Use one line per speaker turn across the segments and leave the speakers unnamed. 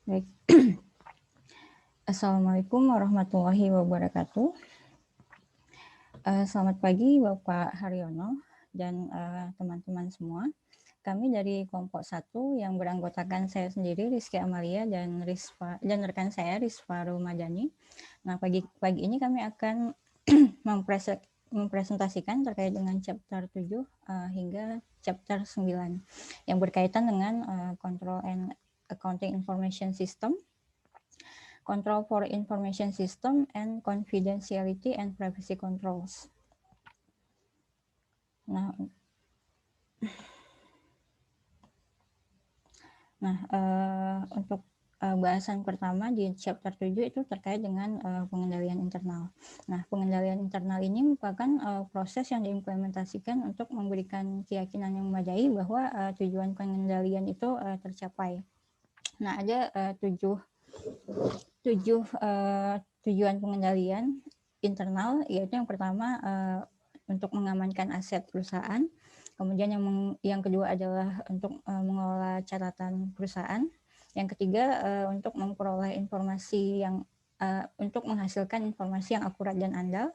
Baik. Assalamualaikum warahmatullahi wabarakatuh. Selamat pagi Bapak Haryono dan teman-teman semua. Kami dari kelompok 1 yang beranggotakan saya sendiri Rizky Amalia dan rekan saya Risfa Rumadani. Nah, pagi ini kami akan mempresentasikan terkait dengan chapter 7 hingga chapter 9 yang berkaitan dengan Control and Accounting Information System, Control for Information System, and Confidentiality and Privacy Controls. Untuk bahasan pertama di chapter 7 itu terkait dengan pengendalian internal. Nah, pengendalian internal ini merupakan proses yang diimplementasikan untuk memberikan keyakinan yang memadai bahwa tujuan pengendalian itu tercapai. Nah, ada tujuh tujuan pengendalian internal, yaitu yang pertama untuk mengamankan aset perusahaan, kemudian yang kedua adalah untuk mengelola catatan perusahaan, yang ketiga untuk memperoleh informasi yang untuk menghasilkan informasi yang akurat dan andal,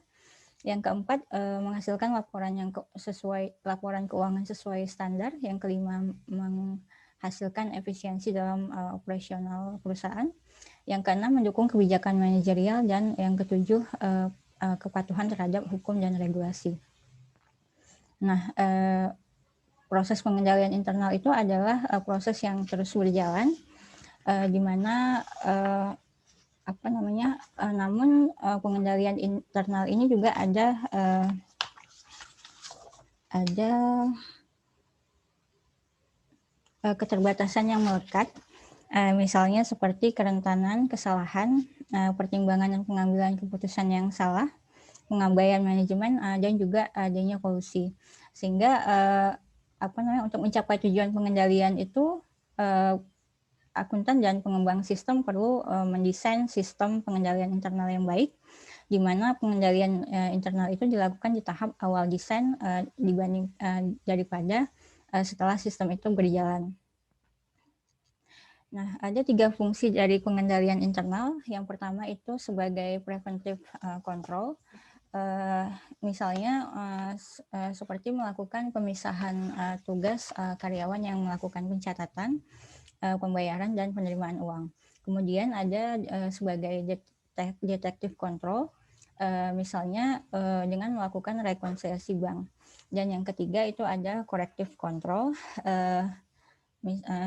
yang keempat menghasilkan laporan keuangan sesuai standar, yang kelima menghasilkan efisiensi dalam operasional perusahaan, yang keenam mendukung kebijakan manajerial, dan yang ketujuh kepatuhan terhadap hukum dan regulasi. Nah, proses pengendalian internal itu adalah proses yang terus berjalan, di mana namun pengendalian internal ini juga ada keterbatasan yang melekat. Misalnya seperti kerentanan kesalahan, pertimbangan dan pengambilan keputusan yang salah, pengabaian manajemen, dan juga adanya kolusi. Sehingga untuk mencapai tujuan pengendalian itu, akuntan dan pengembang sistem perlu mendesain sistem pengendalian internal yang baik, di mana pengendalian internal itu dilakukan di tahap awal desain daripada setelah sistem itu berjalan. Nah, ada 3 fungsi dari pengendalian internal. Yang pertama itu sebagai preventive control. Misalnya seperti melakukan pemisahan tugas karyawan yang melakukan pencatatan, pembayaran, dan penerimaan uang. Kemudian ada sebagai detective control, misalnya dengan melakukan rekonsiliasi bank. Dan yang ketiga itu ada corrective control,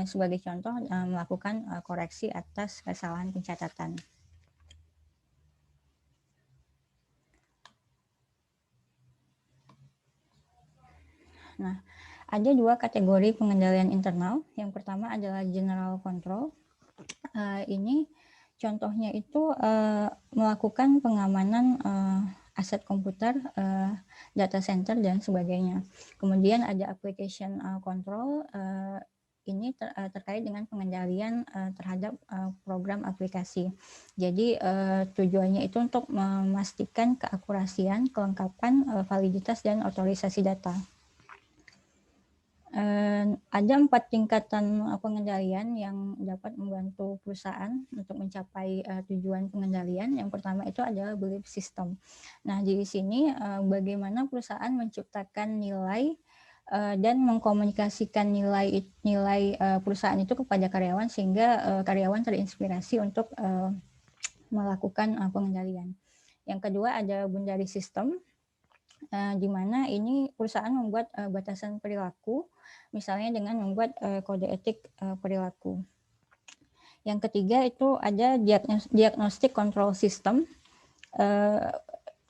sebagai contoh melakukan koreksi atas kesalahan pencatatan. Nah, ada 2 kategori pengendalian internal. Yang pertama adalah general control. Ini contohnya itu melakukan pengamanan aset komputer, data center, dan sebagainya. Kemudian ada application control. Ini terkait dengan pengendalian terhadap program aplikasi. Jadi tujuannya itu untuk memastikan keakurasian, kelengkapan, validitas, dan otorisasi data. Ada 4 tingkatan pengendalian yang dapat membantu perusahaan untuk mencapai tujuan pengendalian. Yang pertama itu adalah belief system. Nah, di sini bagaimana perusahaan menciptakan nilai dan mengkomunikasikan nilai perusahaan itu kepada karyawan, sehingga karyawan terinspirasi untuk melakukan pengendalian. Yang kedua ada boundary system, di mana ini perusahaan membuat batasan perilaku, misalnya dengan membuat kode etik perilaku. Yang ketiga itu ada diagnostic control system.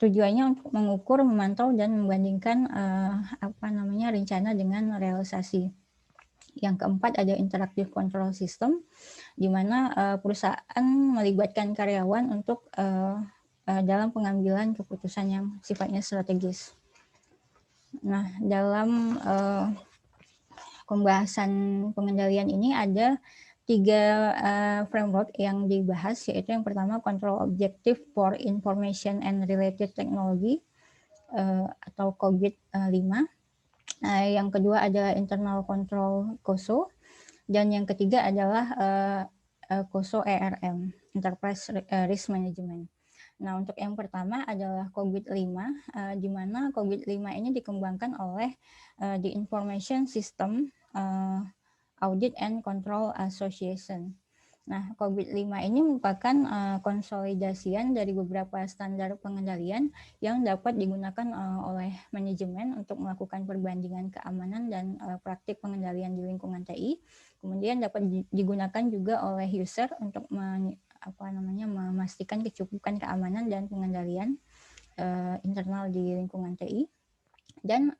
Tujuannya untuk mengukur, memantau, dan membandingkan rencana dengan realisasi. Yang keempat ada interactive control system, di mana perusahaan melibatkan karyawan untuk dalam pengambilan keputusan yang sifatnya strategis. Nah, dalam pembahasan pengendalian ini ada 3 framework yang dibahas, yaitu yang pertama Control Objective for Information and Related Technology atau COBIT 5. Yang kedua adalah Internal Control COSO, dan yang ketiga adalah COSO ERM, Enterprise Risk Management. Nah, untuk yang pertama adalah COBIT 5, di mana COBIT 5 ini dikembangkan oleh The Information System Audit and Control Association. Nah, COBIT 5 ini merupakan konsolidasian dari beberapa standar pengendalian yang dapat digunakan oleh manajemen untuk melakukan perbandingan keamanan dan praktik pengendalian di lingkungan TI. Kemudian dapat digunakan juga oleh user untuk memastikan kecukupan keamanan dan pengendalian internal di lingkungan TI, dan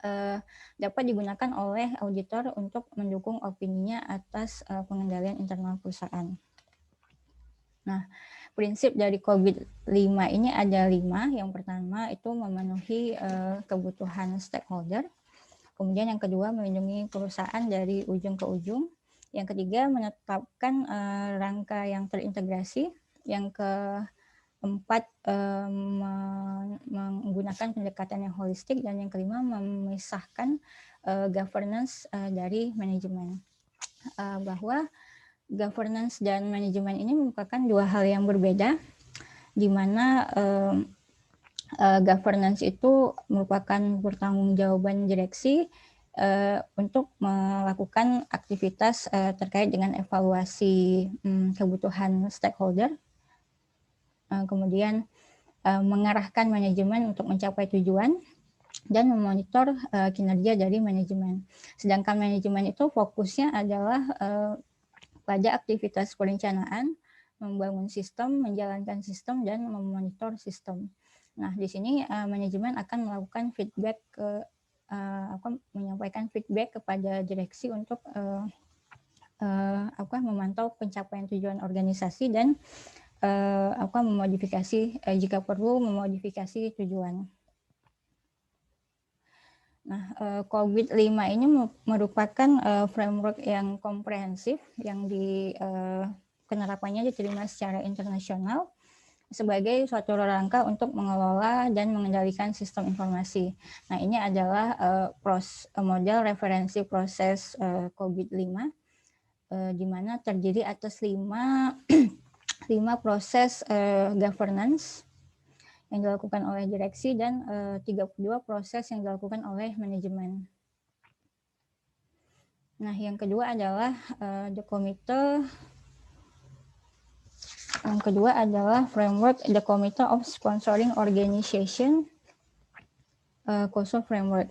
dapat digunakan oleh auditor untuk mendukung opininya atas pengendalian internal perusahaan. Nah, prinsip dari COBIT 5 ini ada 5. Yang pertama itu memenuhi kebutuhan stakeholder. Kemudian yang kedua, melindungi perusahaan dari ujung ke ujung. Yang ketiga, menetapkan rangka yang terintegrasi. Yang keempat, menggunakan pendekatan yang holistik. Dan yang kelima, memisahkan governance dari manajemen. Bahwa governance dan manajemen ini merupakan dua hal yang berbeda, di mana governance itu merupakan pertanggungjawaban direksi untuk melakukan aktivitas terkait dengan evaluasi kebutuhan stakeholder, kemudian mengarahkan manajemen untuk mencapai tujuan, dan memonitor kinerja dari manajemen. Sedangkan manajemen itu fokusnya adalah pada aktivitas perencanaan, membangun sistem, menjalankan sistem, dan memonitor sistem. Nah, di sini manajemen akan melakukan feedback menyampaikan feedback kepada direksi untuk memantau pencapaian tujuan organisasi dan memodifikasi jika perlu memodifikasi tujuan. Nah, COBIT 5 ini merupakan framework yang komprehensif yang penerapannya diterima secara internasional sebagai suatu rangka untuk mengelola dan mengendalikan sistem informasi. Nah, ini adalah model referensi proses COBIT 5, di mana terdiri atas 5 proses governance yang dilakukan oleh direksi dan 32 proses yang dilakukan oleh manajemen. Nah, yang kedua adalah the committee. Yang kedua adalah framework the Committee of Sponsoring Organization, COSO framework.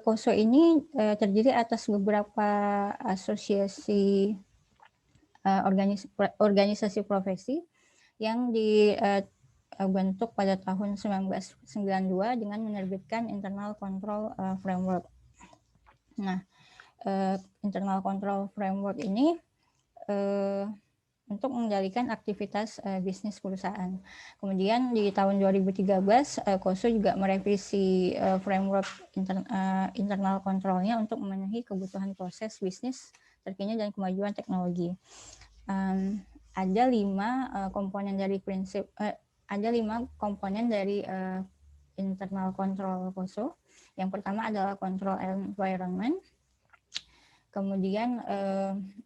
COSO ini terdiri atas beberapa asosiasi organisasi profesi yang dibentuk pada tahun 1992 dengan menerbitkan Internal Control Framework. Nah, Internal Control Framework ini untuk mengendalikan aktivitas bisnis perusahaan. Kemudian di tahun 2013, COSO juga merevisi framework internal kontrolnya untuk memenuhi kebutuhan proses bisnis terkini dan kemajuan teknologi. Ada 5 komponen dari internal control COSO. Yang pertama adalah control environment. Kemudian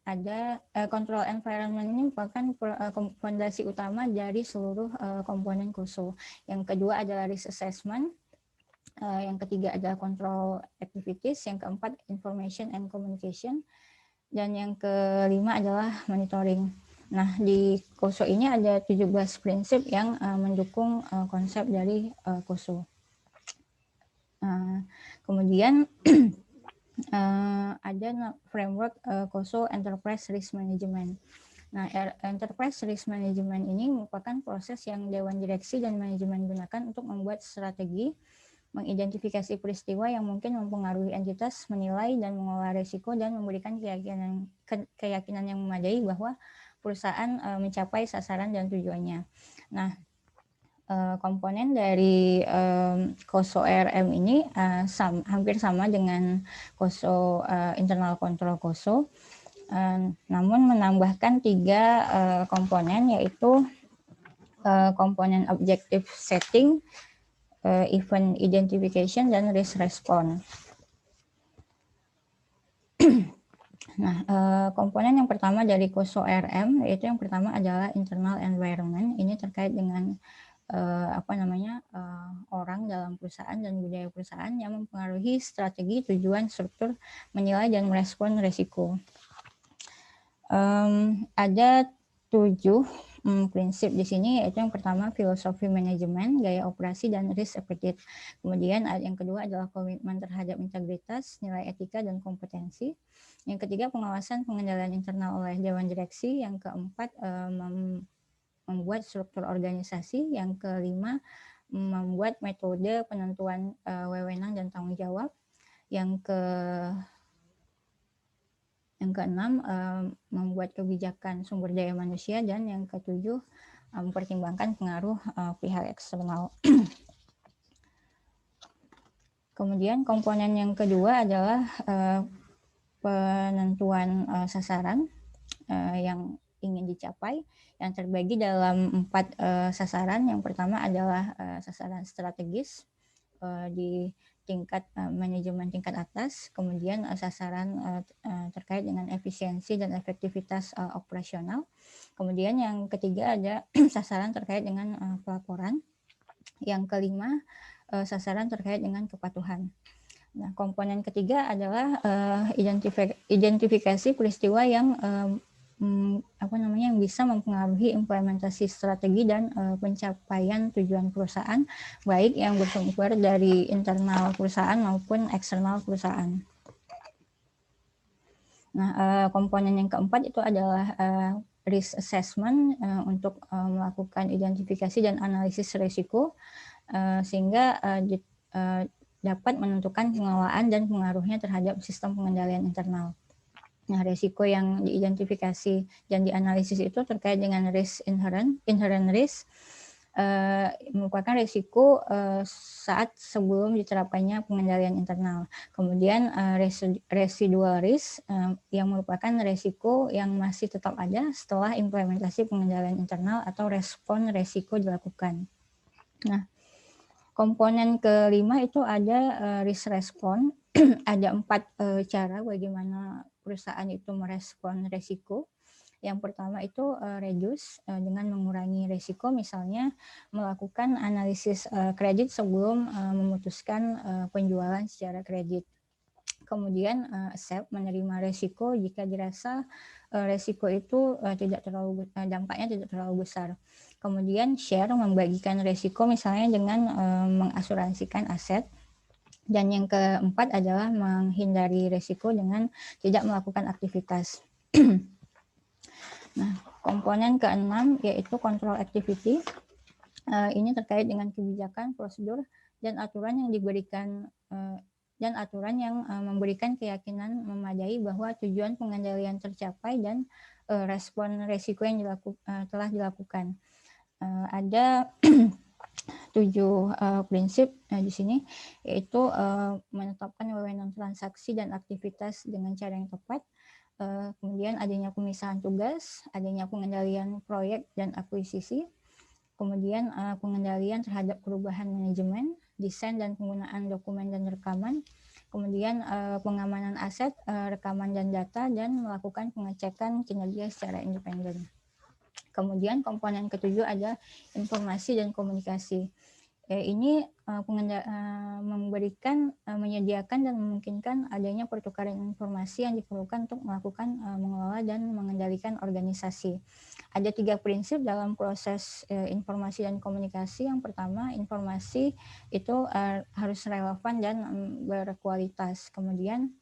ada control environment ini merupakan fondasi utama dari seluruh komponen COSO. Yang kedua adalah risk assessment. Yang ketiga adalah control activities. Yang keempat information and communication. Dan yang kelima adalah monitoring. Nah, di COSO ini ada 17 prinsip yang mendukung konsep dari COSO. Kemudian ada framework COSO Enterprise Risk Management. Nah, Enterprise Risk Management ini merupakan proses yang Dewan Direksi dan Manajemen gunakan untuk membuat strategi, mengidentifikasi peristiwa yang mungkin mempengaruhi entitas, menilai dan mengelola risiko, dan memberikan keyakinan yang memadai bahwa perusahaan mencapai sasaran dan tujuannya. Nah, komponen dari COSO ERM ini hampir sama dengan COSO internal control COSO. namun menambahkan 3 komponen, yaitu komponen objective setting, event identification, dan risk response. Nah, komponen yang pertama dari KUSO RM, yaitu yang pertama adalah internal environment. Ini terkait dengan orang dalam perusahaan dan budaya perusahaan yang mempengaruhi strategi, tujuan, struktur, menilai, dan merespon risiko. Ada 7 prinsip di sini, yaitu yang pertama filosofi manajemen, gaya operasi, dan risk appetite. Kemudian yang kedua adalah komitmen terhadap integritas, nilai etika, dan kompetensi. Yang ketiga pengawasan pengendalian internal oleh dewan direksi. Yang keempat membuat struktur organisasi. Yang kelima membuat metode penentuan wewenang dan tanggung jawab. Yang keenam membuat kebijakan sumber daya manusia, dan yang ketujuh mempertimbangkan pengaruh pihak eksternal. Kemudian komponen yang kedua adalah penentuan sasaran yang ingin dicapai, yang terbagi dalam 4 sasaran. Yang pertama adalah sasaran strategis di tingkat manajemen tingkat atas, kemudian sasaran terkait dengan efisiensi dan efektivitas operasional. Kemudian yang ketiga ada sasaran terkait dengan pelaporan. Yang kelima sasaran terkait dengan kepatuhan. Nah, komponen ketiga adalah identifikasi peristiwa yang yang bisa mempengaruhi implementasi strategi dan pencapaian tujuan perusahaan, baik yang bersumber dari internal perusahaan maupun eksternal perusahaan. Nah, komponen yang keempat itu adalah risk assessment untuk melakukan identifikasi dan analisis risiko sehingga dapat menentukan pengelolaan dan pengaruhnya terhadap sistem pengendalian internal. Nah, risiko yang diidentifikasi dan dianalisis itu terkait dengan risk inherent risk, merupakan risiko saat sebelum diterapkannya pengendalian internal. Kemudian residual risk yang merupakan risiko yang masih tetap ada setelah implementasi pengendalian internal atau respon risiko dilakukan. Nah, komponen kelima itu ada risk response. Ada 4 cara bagaimana perusahaan itu merespon risiko. Yang pertama itu reduce dengan mengurangi risiko, misalnya melakukan analisis kredit sebelum memutuskan penjualan secara kredit. Kemudian accept, menerima risiko jika dirasa risiko itu dampaknya tidak terlalu besar. Kemudian share, membagikan risiko misalnya dengan mengasuransikan aset. Dan yang keempat adalah menghindari risiko dengan tidak melakukan aktivitas. Nah, komponen keenam yaitu control activity. Ini terkait dengan kebijakan, prosedur, dan aturan yang diberikan memberikan keyakinan memadai bahwa tujuan pengendalian tercapai dan respon risiko yang telah dilakukan. Ada 7 prinsip di sini, yaitu menetapkan wewenang transaksi dan aktivitas dengan cara yang tepat, kemudian adanya pemisahan tugas, adanya pengendalian proyek dan akuisisi, kemudian pengendalian terhadap perubahan manajemen, desain dan penggunaan dokumen dan rekaman, kemudian pengamanan aset, rekaman dan data, dan melakukan pengecekan kinerja secara independen. Kemudian komponen ketujuh ada informasi dan komunikasi. Ini menyediakan dan memungkinkan adanya pertukaran informasi yang diperlukan untuk melakukan mengelola dan mengendalikan organisasi. Ada 3 prinsip dalam proses informasi dan komunikasi. Yang pertama, informasi itu harus relevan dan berkualitas. Kemudian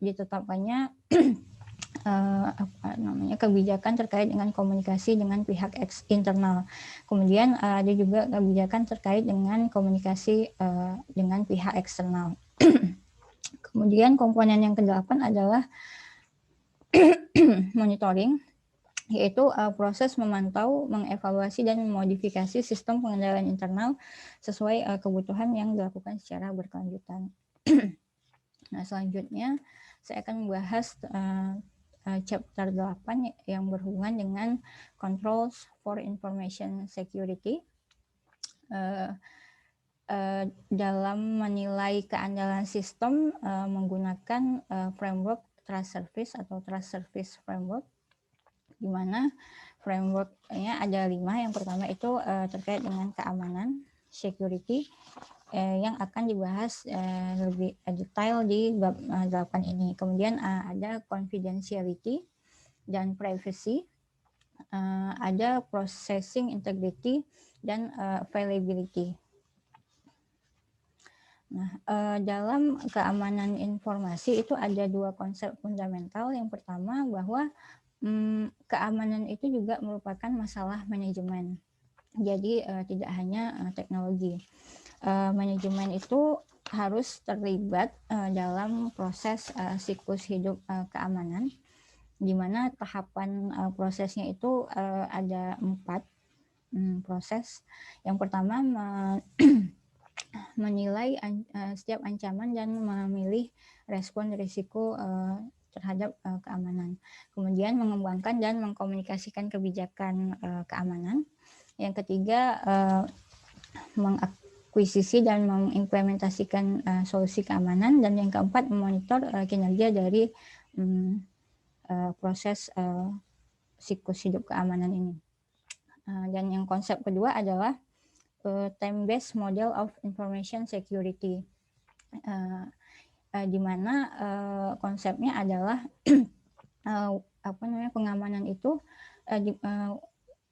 ditetapkannya kebijakan terkait dengan komunikasi dengan pihak internal. Kemudian ada juga kebijakan terkait dengan komunikasi dengan pihak eksternal. Kemudian komponen yang ke-8 adalah monitoring, yaitu proses memantau, mengevaluasi, dan memodifikasi sistem pengendalian internal sesuai kebutuhan yang dilakukan secara berkelanjutan. Nah, selanjutnya saya akan membahas chapter 8 yang berhubungan dengan Controls for Information Security. Dalam menilai keandalan sistem menggunakan framework Trust Service atau Trust Service Framework, di mana frameworknya ada 5. Yang pertama itu terkait dengan keamanan, security, yang akan dibahas lebih detail di bab 8 ini. Kemudian ada confidentiality dan privacy, ada processing integrity dan availability. Nah, dalam keamanan informasi itu ada 2 konsep fundamental. Yang pertama bahwa keamanan itu juga merupakan masalah manajemen. Jadi tidak hanya teknologi. Manajemen itu harus terlibat dalam proses siklus hidup keamanan, di mana tahapan prosesnya itu ada 4 proses. Yang pertama menilai setiap ancaman dan memilih respon risiko terhadap keamanan. Kemudian mengembangkan dan mengkomunikasikan kebijakan keamanan. Yang ketiga, mengakuisisi dan mengimplementasikan solusi keamanan. Dan yang keempat, memonitor kinerja dari proses siklus hidup keamanan ini. Dan yang konsep kedua adalah time-based model of information security, di mana konsepnya adalah pengamanan itu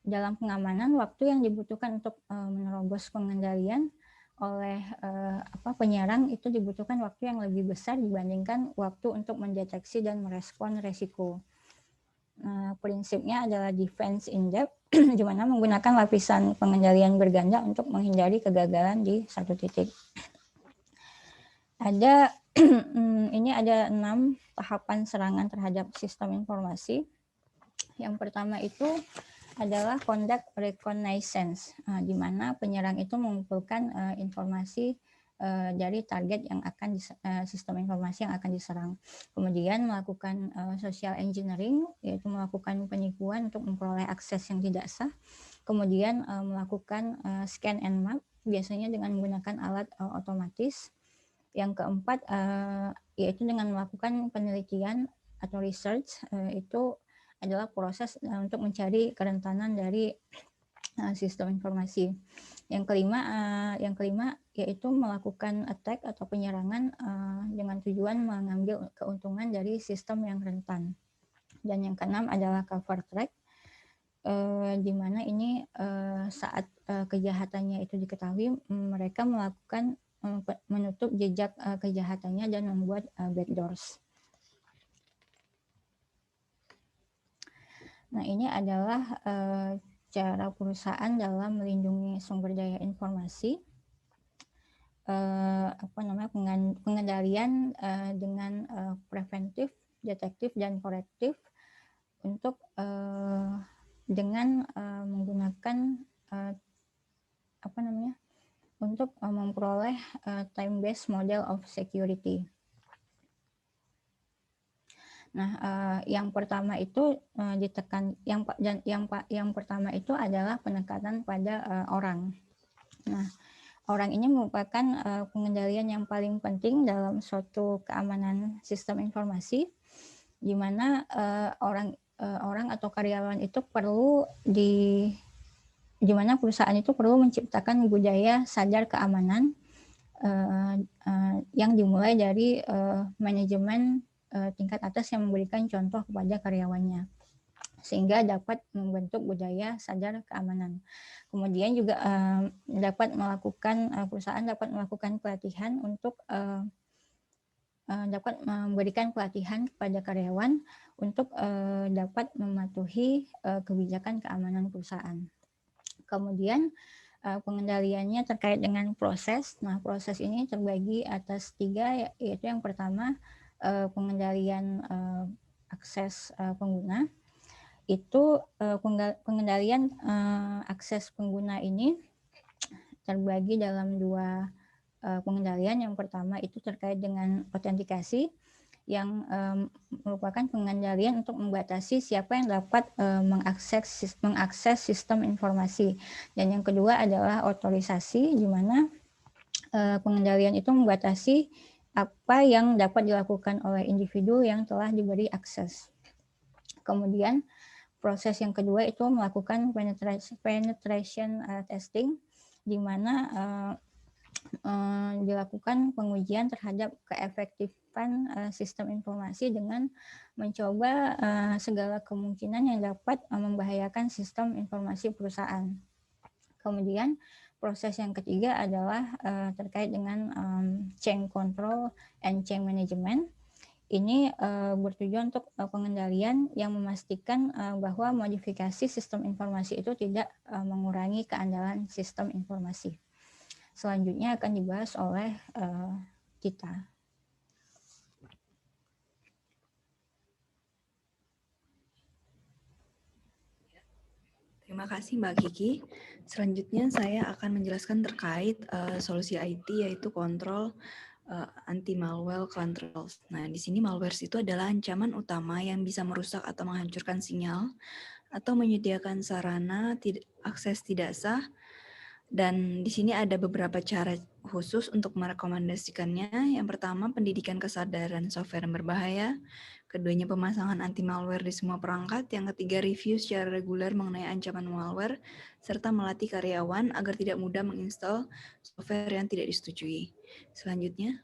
dalam pengamanan waktu yang dibutuhkan untuk menerobos pengendalian oleh penyerang itu dibutuhkan waktu yang lebih besar dibandingkan waktu untuk mendeteksi dan merespon resiko. Prinsipnya adalah defense in depth, di mana menggunakan lapisan pengendalian berganda untuk menghindari kegagalan di satu titik. Ini ada 6 tahapan serangan terhadap sistem informasi. Yang pertama itu adalah conduct reconnaissance, di mana penyerang itu mengumpulkan informasi dari target yang akan sistem informasi yang akan diserang. Kemudian melakukan social engineering, yaitu melakukan penipuan untuk memperoleh akses yang tidak sah. Kemudian melakukan scan and map, biasanya dengan menggunakan alat otomatis. Yang keempat yaitu dengan melakukan penelitian atau research, itu adalah proses untuk mencari kerentanan dari sistem informasi. Yang kelima yaitu melakukan attack atau penyerangan dengan tujuan mengambil keuntungan dari sistem yang rentan. Dan yang keenam adalah cover track, di mana ini saat kejahatannya itu diketahui, mereka melakukan menutup jejak kejahatannya dan membuat backdoors. Nah, ini adalah cara perusahaan dalam melindungi sumber daya informasi, pengendalian dengan preventif, detektif, dan korektif untuk dengan menggunakan untuk memperoleh time-based model of security. Nah, yang pertama itu yang pertama itu adalah penekanan pada orang. Nah, orang ini merupakan pengendalian yang paling penting dalam suatu keamanan sistem informasi, di mana orang atau karyawan itu perlu di mana perusahaan itu perlu menciptakan budaya sadar keamanan yang dimulai dari manajemen tingkat atas yang memberikan contoh kepada karyawannya, sehingga dapat membentuk budaya sadar keamanan. Kemudian juga perusahaan dapat melakukan pelatihan untuk dapat memberikan pelatihan kepada karyawan untuk dapat mematuhi kebijakan keamanan perusahaan. Kemudian pengendaliannya terkait dengan proses. Nah, proses ini terbagi atas 3, yaitu yang pertama pengendalian akses pengguna. Itu pengendalian akses pengguna ini terbagi dalam 2 pengendalian. Yang pertama itu terkait dengan autentikasi, yang merupakan pengendalian untuk membatasi siapa yang dapat mengakses sistem informasi. Dan yang kedua adalah otorisasi, di mana pengendalian itu membatasi apa yang dapat dilakukan oleh individu yang telah diberi akses. Kemudian proses yang kedua itu melakukan penetration testing, di mana dilakukan pengujian terhadap keefektifan sistem informasi dengan mencoba segala kemungkinan yang dapat membahayakan sistem informasi perusahaan. Kemudian proses yang ketiga adalah terkait dengan change control and change management. Ini bertujuan untuk pengendalian yang memastikan bahwa modifikasi sistem informasi itu tidak mengurangi keandalan sistem informasi. Selanjutnya akan dibahas oleh kita.
Terima kasih Mbak Kiki. Selanjutnya saya akan menjelaskan terkait solusi IT, yaitu kontrol anti-malware controls. Nah, di sini malware itu adalah ancaman utama yang bisa merusak atau menghancurkan sinyal atau menyediakan sarana akses tidak sah. Dan di sini ada beberapa cara khusus untuk merekomendasikannya. Yang pertama, pendidikan kesadaran software yang berbahaya. Keduanya, pemasangan anti-malware di semua perangkat. Yang ketiga, review secara reguler mengenai ancaman malware, serta melatih karyawan agar tidak mudah menginstal software yang tidak disetujui. Selanjutnya,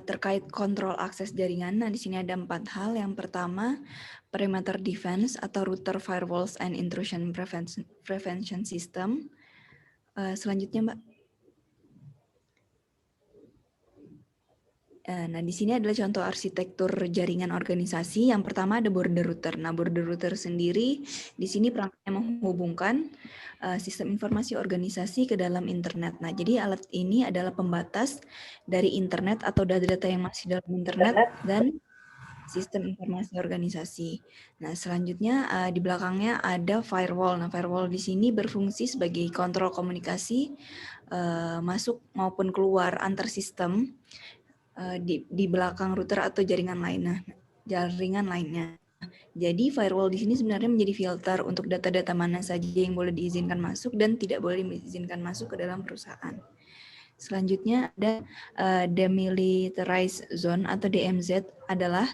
terkait kontrol akses jaringan. Nah, di sini ada 4 hal. Yang pertama, perimeter defense atau router firewalls and intrusion prevention system. Selanjutnya, Mbak. Nah, di sini adalah contoh arsitektur jaringan organisasi. Yang pertama ada border router. Nah, border router sendiri di sini perangkatnya menghubungkan sistem informasi organisasi ke dalam internet. Nah, jadi alat ini adalah pembatas dari internet atau data-data yang masih dalam internet dan sistem informasi organisasi. Nah, selanjutnya di belakangnya ada firewall. Nah, firewall di sini berfungsi sebagai kontrol komunikasi masuk maupun keluar antar sistem di belakang router atau jaringan lainnya. Jadi firewall di sini sebenarnya menjadi filter untuk data-data mana saja yang boleh diizinkan masuk dan tidak boleh diizinkan masuk ke dalam perusahaan. Selanjutnya ada demilitarized zone atau DMZ adalah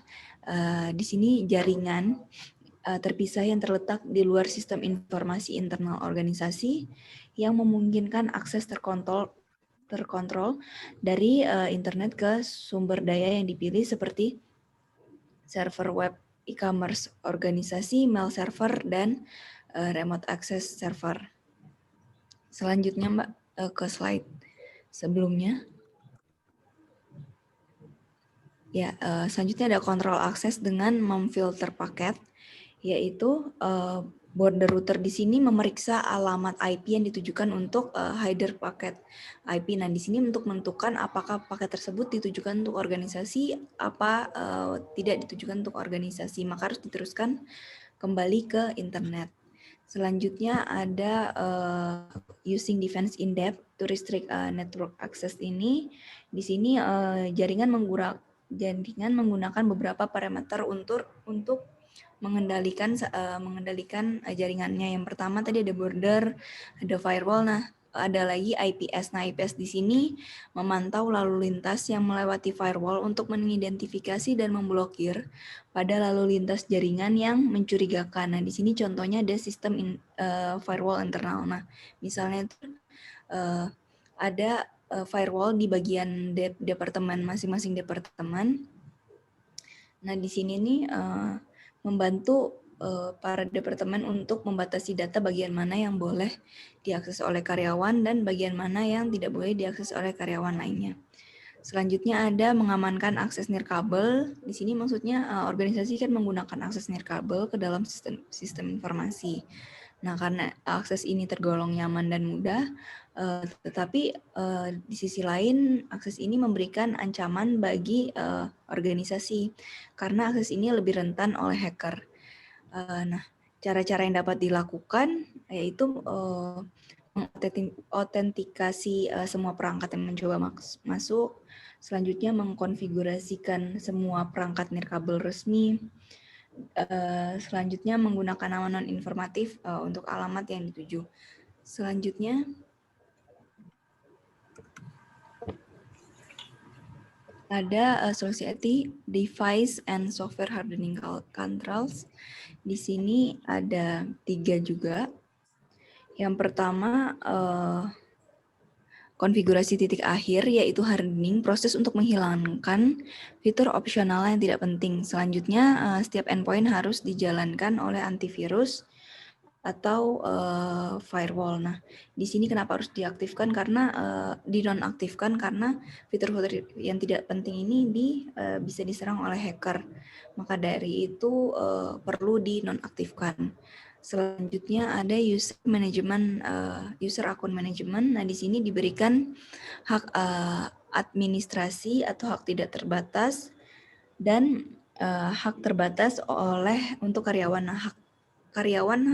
di sini jaringan terpisah yang terletak di luar sistem informasi internal organisasi yang memungkinkan akses terkontrol dari internet ke sumber daya yang dipilih seperti server web e-commerce organisasi, mail server, dan remote access server. Selanjutnya Mbak ke slide sebelumnya. Ya, selanjutnya ada kontrol akses dengan memfilter paket, yaitu border router di sini memeriksa alamat IP yang ditujukan untuk header paket IP. Nah, di sini untuk menentukan apakah paket tersebut ditujukan untuk organisasi, apa tidak ditujukan untuk organisasi, maka harus diteruskan kembali ke internet. Selanjutnya ada using defense in depth to restrict network access ini. Di sini jaringan menggunakan beberapa parameter untuk mengendalikan jaringannya. Yang pertama tadi ada border, ada firewall. Nah, ada lagi IPS. Nah, IPS di sini memantau lalu lintas yang melewati firewall untuk mengidentifikasi dan memblokir pada lalu lintas jaringan yang mencurigakan. Nah, di sini contohnya ada sistem firewall internal. Nah, misalnya itu ada firewall di bagian departemen, masing-masing departemen. Nah, di sini nih membantu para departemen untuk membatasi data bagian mana yang boleh diakses oleh karyawan dan bagian mana yang tidak boleh diakses oleh karyawan lainnya. Selanjutnya ada mengamankan akses nirkabel. Di sini maksudnya organisasi kan menggunakan akses nirkabel ke dalam sistem informasi. Nah, karena akses ini tergolong nyaman dan mudah, tetapi di sisi lain akses ini memberikan ancaman bagi organisasi karena akses ini lebih rentan oleh hacker. Nah, cara-cara yang dapat dilakukan yaitu mengotentikasi semua perangkat yang mencoba masuk. Selanjutnya mengkonfigurasikan semua perangkat nirkabel resmi. Selanjutnya menggunakan nama non-informatif untuk alamat yang dituju. Selanjutnya ada solusi IT, device and software hardening controls. Di sini ada 3 juga. Yang pertama, konfigurasi titik akhir, yaitu hardening, proses untuk menghilangkan fitur opsional yang tidak penting. Selanjutnya, setiap endpoint harus dijalankan oleh antivirus atau firewall. Nah, di sini kenapa harus diaktifkan? Karena dinonaktifkan karena fitur-fitur yang tidak penting ini bisa diserang oleh hacker. Maka dari itu perlu dinonaktifkan. Selanjutnya ada user management, user account management. Nah, di sini diberikan hak administrasi atau hak tidak terbatas dan hak terbatas untuk karyawan. Nah, karyawan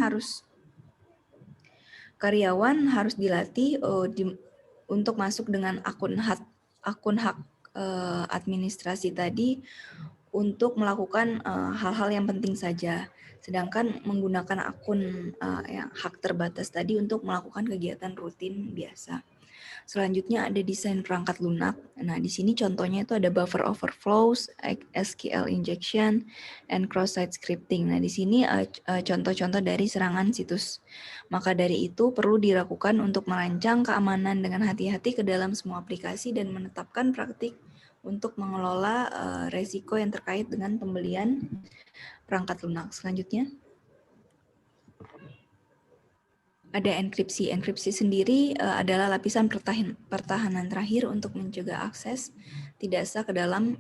harus dilatih untuk masuk dengan akun hak administrasi tadi untuk melakukan hal-hal yang penting saja. Sedangkan menggunakan akun yang hak terbatas tadi untuk melakukan kegiatan rutin biasa. Selanjutnya ada desain perangkat lunak. Nah, di sini contohnya itu ada buffer overflows, SQL injection, and cross-site scripting. Nah, di sini contoh-contoh dari serangan situs. Maka dari itu perlu dilakukan untuk merancang keamanan dengan hati-hati ke dalam semua aplikasi dan menetapkan praktik untuk mengelola resiko yang terkait dengan pembelian perangkat lunak. Selanjutnya ada enkripsi. Enkripsi sendiri adalah lapisan pertahanan terakhir untuk mencegah akses tidak sah ke dalam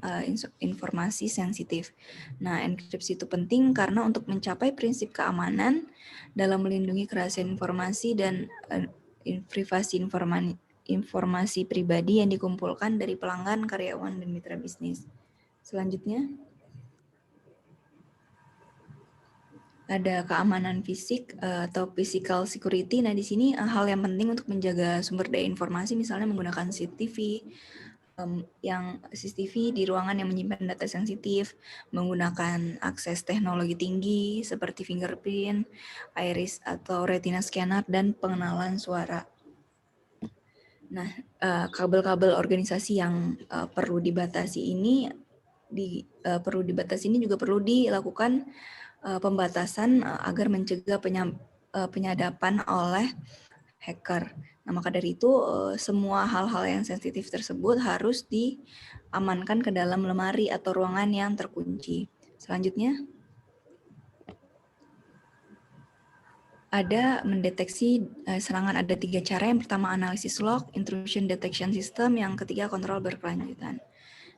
informasi sensitif. Nah, enkripsi itu penting karena untuk mencapai prinsip keamanan dalam melindungi kerahasiaan informasi dan privasi informasi pribadi yang dikumpulkan dari pelanggan, karyawan, dan mitra bisnis. Selanjutnya, ada keamanan fisik atau physical security. Nah, di sini hal yang penting untuk menjaga sumber daya informasi, misalnya menggunakan CCTV, di ruangan yang menyimpan data sensitif, menggunakan akses teknologi tinggi seperti fingerprint, iris atau retina scanner, dan pengenalan suara. Nah, kabel-kabel organisasi yang perlu dibatasi ini juga perlu dilakukan pembatasan agar mencegah penyadapan oleh hacker. Nah, maka dari itu semua hal-hal yang sensitif tersebut harus diamankan ke dalam lemari atau ruangan yang terkunci. Selanjutnya, ada mendeteksi serangan. Ada 3 cara. Yang pertama analisis log, intrusion detection system, yang ketiga kontrol berkelanjutan.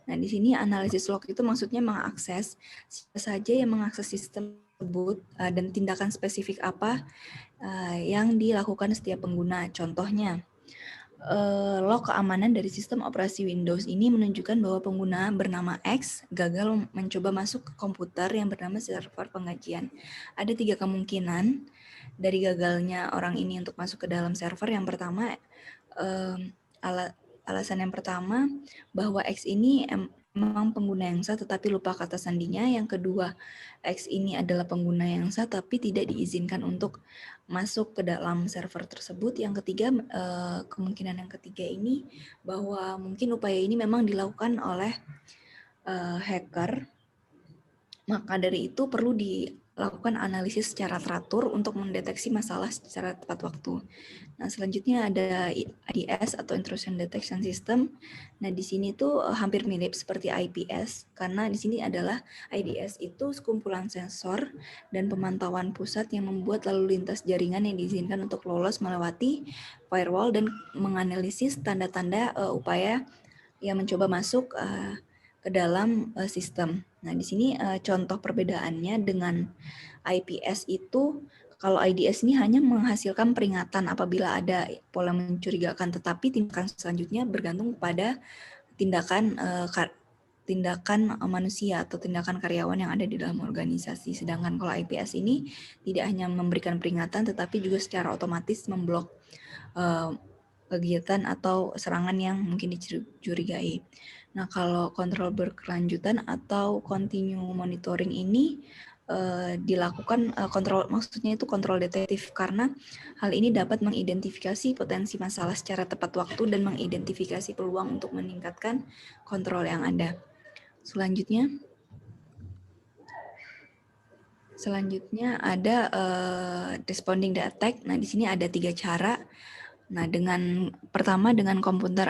Nah, di sini analisis log itu maksudnya mengakses siapa saja yang mengakses sistem tersebut dan tindakan spesifik apa yang dilakukan setiap pengguna. Contohnya, log keamanan dari sistem operasi Windows ini menunjukkan bahwa pengguna bernama X gagal mencoba masuk ke komputer yang bernama server pengajian. Ada 3 kemungkinan dari gagalnya orang ini untuk masuk ke dalam server. Yang pertama, alasan yang pertama bahwa X ini memang pengguna yang sah tetapi lupa kata sandinya. Yang kedua, X ini adalah pengguna yang sah tapi tidak diizinkan untuk masuk ke dalam server tersebut. Yang ketiga, kemungkinan yang ketiga ini bahwa mungkin upaya ini memang dilakukan oleh hacker. Maka dari itu perlu dilakukan analisis secara teratur untuk mendeteksi masalah secara tepat waktu. Nah, selanjutnya ada IDS atau Intrusion Detection System. Nah, di sini tuh hampir mirip seperti IPS karena di sini adalah IDS itu sekumpulan sensor dan pemantauan pusat yang membuat lalu lintas jaringan yang diizinkan untuk lolos melewati firewall dan menganalisis tanda-tanda upaya yang mencoba masuk ke dalam sistem. Nah, di sini contoh perbedaannya dengan IPS itu, kalau IDS ini hanya menghasilkan peringatan apabila ada pola mencurigakan, tetapi tindakan selanjutnya bergantung pada tindakan manusia atau tindakan karyawan yang ada di dalam organisasi. Sedangkan kalau IPS ini tidak hanya memberikan peringatan, tetapi juga secara otomatis memblok kegiatan atau serangan yang mungkin dicurigai. Nah, kalau kontrol berkelanjutan atau continue monitoring ini dilakukan kontrol, maksudnya itu kontrol detektif, karena hal ini dapat mengidentifikasi potensi masalah secara tepat waktu dan mengidentifikasi peluang untuk meningkatkan kontrol yang ada. Selanjutnya ada responding the attack. Nah, di sini ada 3 cara. Nah, pertama dengan komputer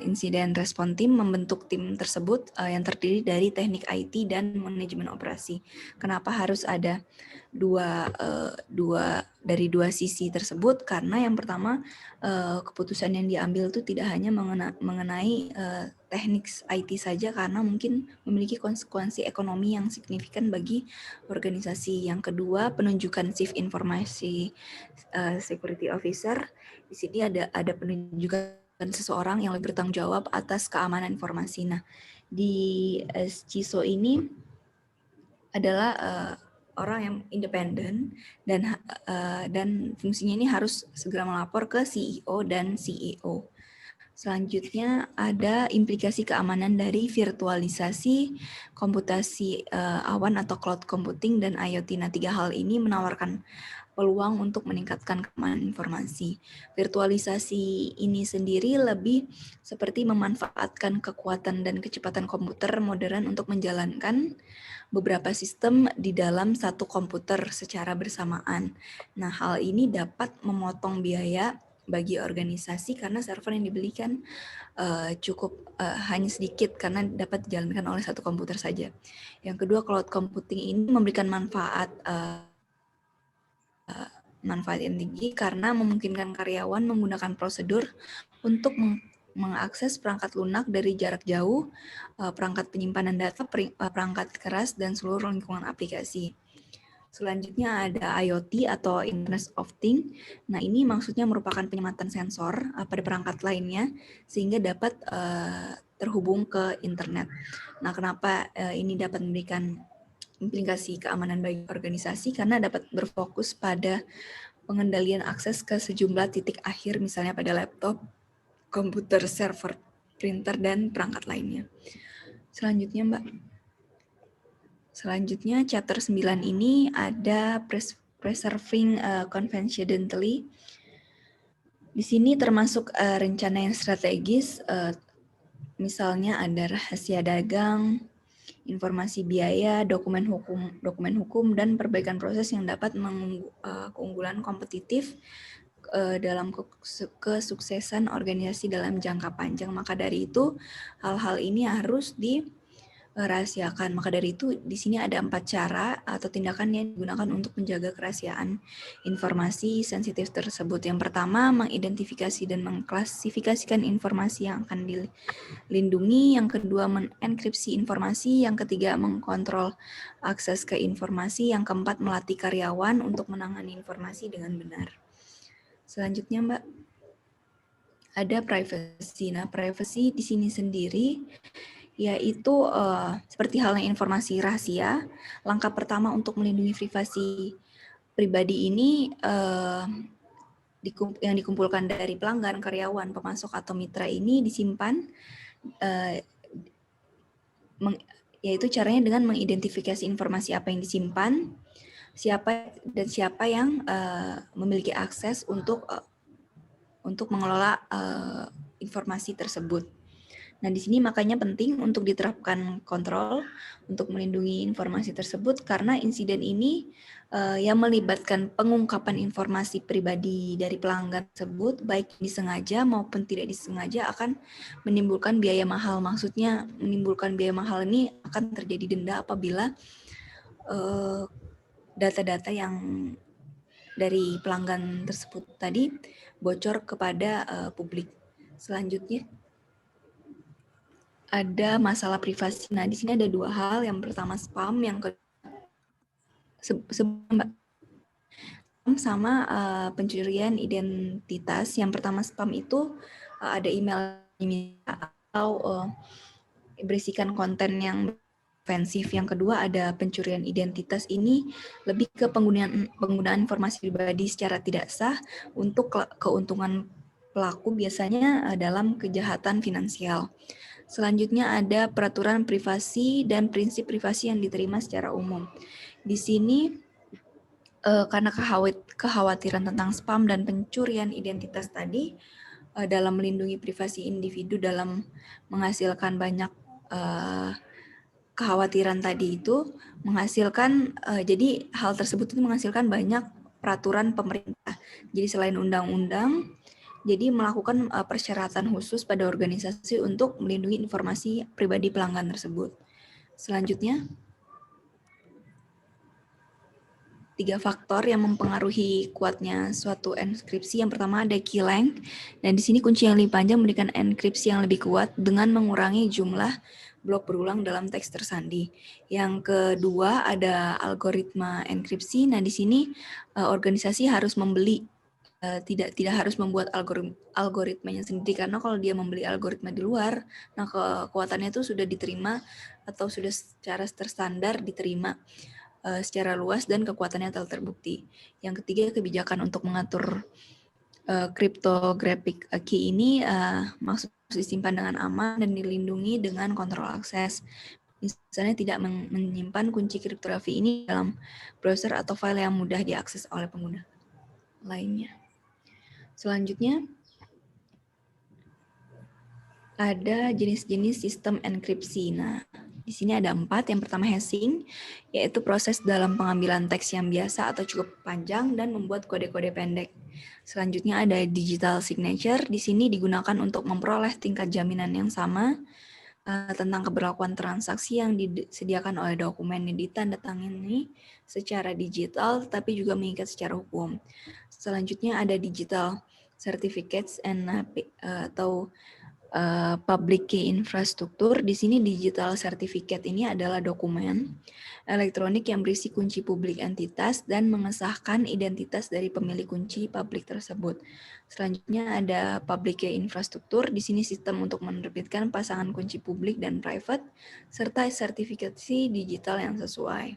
incident response team, membentuk tim tersebut yang terdiri dari teknik IT dan manajemen operasi. Kenapa harus ada dari dua sisi tersebut? Karena yang pertama, keputusan yang diambil itu tidak hanya mengenai teknik IT saja, karena mungkin memiliki konsekuensi ekonomi yang signifikan bagi organisasi. Yang kedua, penunjukan Chief Informasi Security Officer. Di sini ada penunjukan seseorang yang lebih bertanggung jawab atas keamanan informasi. Nah, di CISO ini adalah orang yang independen dan fungsinya ini harus segera melapor ke CEO dan CEO. Selanjutnya ada implikasi keamanan dari virtualisasi, komputasi awan atau cloud computing, dan IoT. Nah, 3 hal ini menawarkan peluang untuk meningkatkan keamanan informasi. Virtualisasi ini sendiri lebih seperti memanfaatkan kekuatan dan kecepatan komputer modern untuk menjalankan beberapa sistem di dalam satu komputer secara bersamaan. Nah, hal ini dapat memotong biaya bagi organisasi karena server yang dibelikan cukup hanya sedikit karena dapat dijalankan oleh satu komputer saja. Yang kedua, cloud computing ini memberikan manfaat yang tinggi karena memungkinkan karyawan menggunakan prosedur untuk mengakses perangkat lunak dari jarak jauh, perangkat penyimpanan data, perangkat keras, dan seluruh lingkungan aplikasi. Selanjutnya ada IoT atau Internet of Things. Nah, ini maksudnya merupakan penyematan sensor pada perangkat lainnya sehingga dapat terhubung ke internet. Nah, kenapa ini dapat memberikan implikasi keamanan bagi organisasi? Karena dapat berfokus pada pengendalian akses ke sejumlah titik akhir, misalnya pada laptop, komputer, server, printer, dan perangkat lainnya. Selanjutnya, chapter 9 ini ada preserving confidentiality. Di sini termasuk rencana yang strategis, misalnya ada rahasia dagang, informasi biaya, dokumen hukum, dan perbaikan proses yang dapat keunggulan kompetitif dalam kesuksesan organisasi dalam jangka panjang. Maka dari itu, hal-hal ini harus dirahasiakan. Maka dari itu, di sini ada 4 cara atau tindakan yang digunakan untuk menjaga kerahasiaan informasi sensitif tersebut. Yang pertama, mengidentifikasi dan mengklasifikasikan informasi yang akan dilindungi. Yang kedua, menenkripsi informasi. Yang ketiga, mengkontrol akses ke informasi. Yang keempat, melatih karyawan untuk menangani informasi dengan benar. Selanjutnya, Mbak, ada privacy. Nah, privacy di sini sendiri yaitu seperti halnya informasi rahasia. Langkah pertama untuk melindungi privasi pribadi ini yang dikumpulkan dari pelanggan, karyawan, pemasok, atau mitra ini disimpan, yaitu caranya dengan mengidentifikasi informasi apa yang disimpan, siapa yang memiliki akses untuk mengelola informasi tersebut. Nah, di sini makanya penting untuk diterapkan kontrol untuk melindungi informasi tersebut, karena insiden ini yang melibatkan pengungkapan informasi pribadi dari pelanggan tersebut, baik disengaja maupun tidak disengaja, akan menimbulkan biaya mahal. Maksudnya menimbulkan biaya mahal ini akan terjadi denda apabila data-data yang dari pelanggan tersebut tadi bocor kepada publik. Selanjutnya ada masalah privasi. Nah, di sini ada 2 hal. Yang pertama spam, yang kedua sama pencurian identitas. Yang pertama spam itu ada email atau berisikan konten yang ofensif. Yang kedua ada pencurian identitas. Ini lebih ke penggunaan informasi pribadi secara tidak sah untuk keuntungan pelaku, biasanya dalam kejahatan finansial. Selanjutnya ada peraturan privasi dan prinsip privasi yang diterima secara umum. Di sini karena kekhawatiran tentang spam dan pencurian identitas tadi, dalam melindungi privasi individu dalam menghasilkan banyak kekhawatiran tadi itu menghasilkan, jadi hal tersebut itu menghasilkan banyak peraturan pemerintah. Jadi selain undang-undang, jadi melakukan persyaratan khusus pada organisasi untuk melindungi informasi pribadi pelanggan tersebut. Selanjutnya, 3 faktor yang mempengaruhi kuatnya suatu enkripsi. Yang pertama ada key length, dan di sini kunci yang lebih panjang memberikan enkripsi yang lebih kuat dengan mengurangi jumlah blok berulang dalam teks tersandi. Yang kedua ada algoritma enkripsi. Nah, di sini organisasi harus membeli, tidak harus membuat algoritmanya sendiri, karena kalau dia membeli algoritma di luar, nah kekuatannya itu sudah diterima atau sudah secara terstandar diterima secara luas dan kekuatannya telah terbukti. Yang ketiga, kebijakan untuk mengatur cryptographic key ini maksud disimpan dengan aman dan dilindungi dengan kontrol akses. Misalnya tidak menyimpan kunci kriptografi ini dalam browser atau file yang mudah diakses oleh pengguna lainnya. Selanjutnya, ada jenis-jenis sistem enkripsi. Nah, di sini ada 4. Yang pertama hashing, yaitu proses dalam pengambilan teks yang biasa atau cukup panjang dan membuat kode-kode pendek. Selanjutnya ada digital signature. Di sini digunakan untuk memperoleh tingkat jaminan yang sama tentang keberlakuan transaksi yang disediakan oleh dokumen yang ditandatangani secara digital, tapi juga mengikat secara hukum. Selanjutnya ada digital certificates atau public key infrastruktur. Di sini digital certificate ini adalah dokumen elektronik yang berisi kunci publik entitas dan mengesahkan identitas dari pemilik kunci publik tersebut. Selanjutnya ada public key infrastruktur. Di sini sistem untuk menerbitkan pasangan kunci publik dan private serta sertifikasi digital yang sesuai.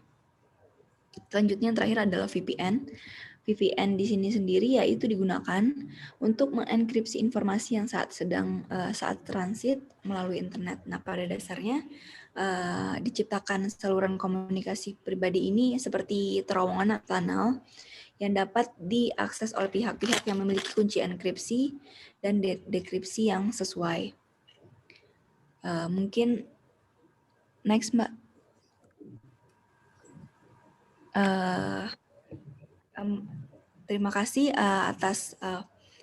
Selanjutnya yang terakhir adalah VPN. VPN di sini sendiri yaitu digunakan untuk mengenkripsi informasi yang saat transit melalui internet. Nah, pada dasarnya diciptakan saluran komunikasi pribadi ini seperti terowongan atau tunnel yang dapat diakses oleh pihak-pihak yang memiliki kunci enkripsi dan dekripsi yang sesuai. Mungkin next, Mbak. Terima kasih atas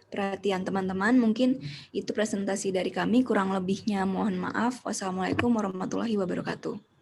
perhatian teman-teman. Mungkin itu presentasi dari kami. Kurang lebihnya mohon maaf. Wassalamualaikum warahmatullahi wabarakatuh.